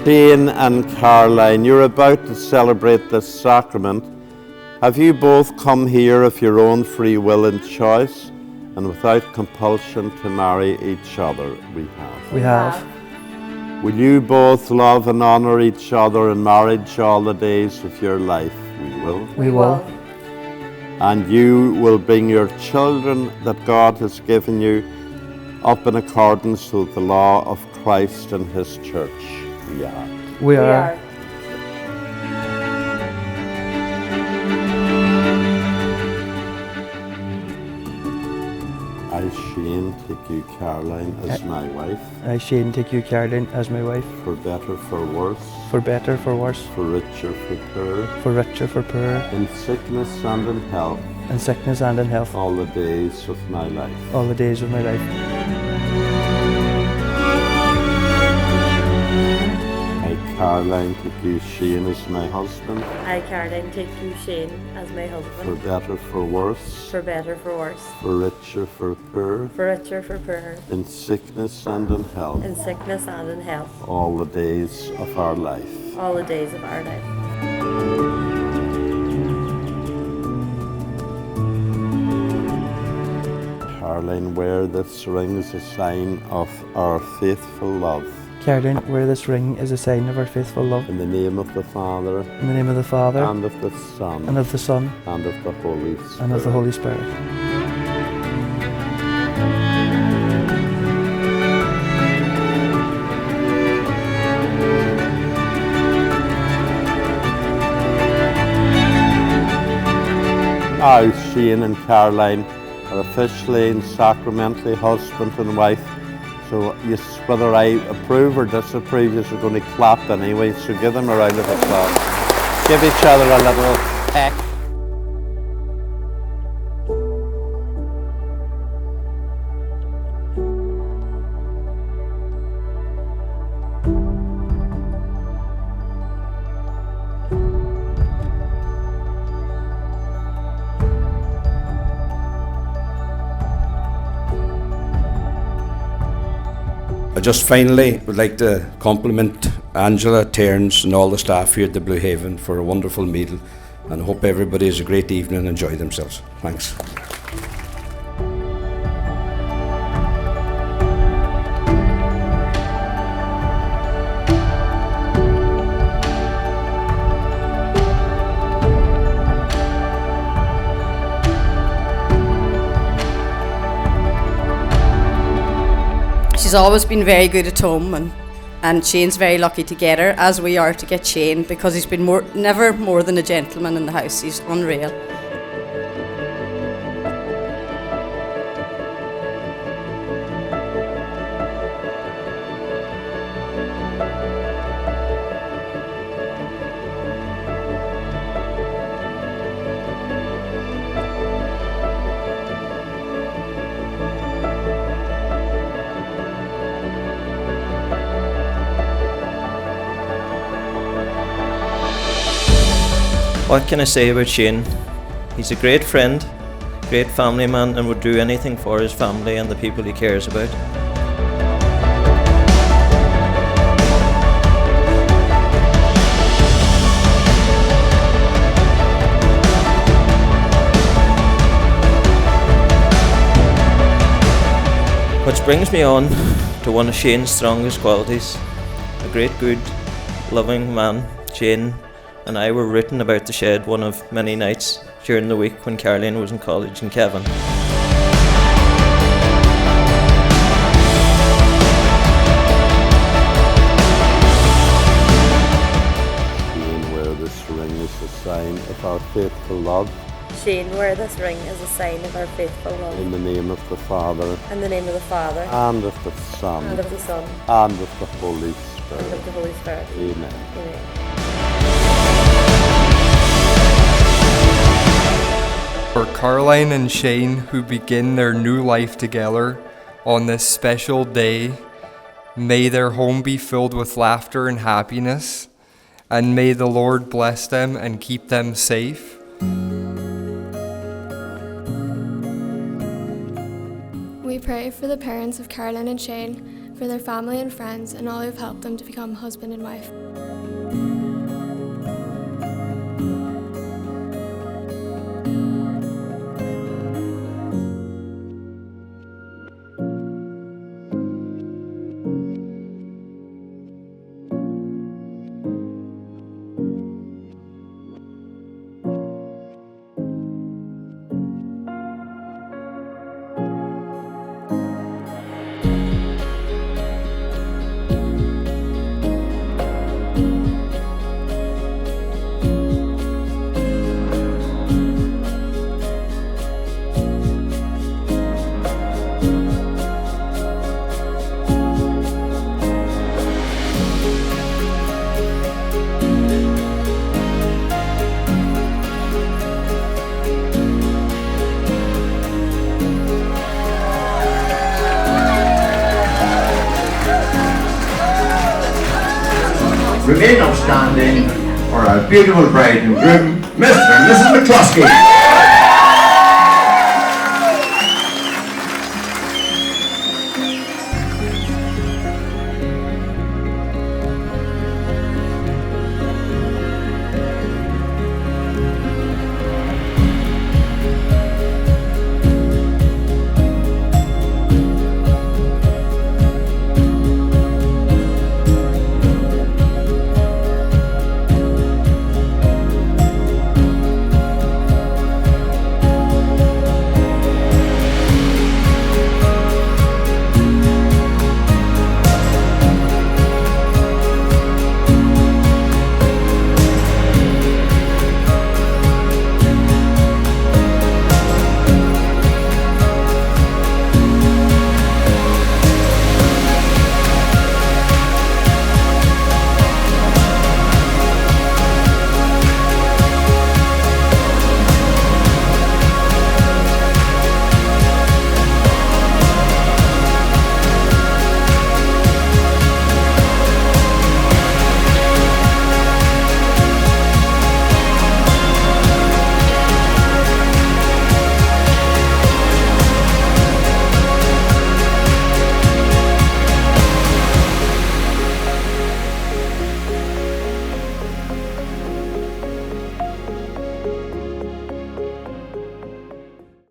Shane and Caroline, you're about to celebrate this sacrament. Have you both come here of your own free will and choice and without compulsion to marry each other? We have. Will you both love and honour each other in marriage all the days of your life? We will. And you will bring your children that God has given you up in accordance with the law of Christ and His church. We are. I, Shane, take you, Caroline, as my wife. I, Shane, take you, Caroline, as my wife. For better, for worse. For better, for worse. For richer, for poorer. For richer, for poorer. In sickness and in health. In sickness and in health. All the days of my life. All the days of my life. I, Caroline, take you, Shane, as my husband. I, Caroline, take you, Shane, as my husband. For better, for worse. For better, for worse. For richer, for poorer. For richer, for poorer. In sickness and in health. In sickness and in health. All the days of our life. All the days of our life. Caroline, wear this ring as a sign of our faithful love. Caroline, wear this ring as a sign of our faithful love. In the name of the Father. In the name of the Father. And of the Son. And of the Son. And of the Holy Spirit. And of the Holy Spirit. Now, Shane and Caroline are officially and sacramentally husband and wife. So yes, whether I approve or disapprove, you're going to clap anyway. So give them a round of applause. Give each other a little peck. I just finally would like to compliment Angela, Terence and all the staff here at the Blue Haven for a wonderful meal, and I hope everybody has a great evening and enjoy themselves. Thanks. She's always been very good at home, and Shane's very lucky to get her, as we are to get Shane, because he's been never more than a gentleman in the house. He's unreal. What can I say about Shane? He's a great friend, great family man, and would do anything for his family and the people he cares about. Which brings me on to one of Shane's strongest qualities. A great, good, loving man. Shane and I were rooting about the shed one of many nights during the week when Caroline was in college in Kevin. Shane, wear this ring as a sign of our faithful love. Shane, wear this ring as a sign of our faithful love. In the name of the Father. In the name of the Father. And of the Son. And of the Son. And of the Holy Spirit. And of the Holy Spirit. Amen. Amen. For Caroline and Shane, who begin their new life together on this special day, may their home be filled with laughter and happiness, and may the Lord bless them and keep them safe. We pray for the parents of Caroline and Shane. for their family and friends and all who've helped them to become husband and wife. Remain upstanding for our beautiful bride and groom, Mr. and Mrs. McCluskey.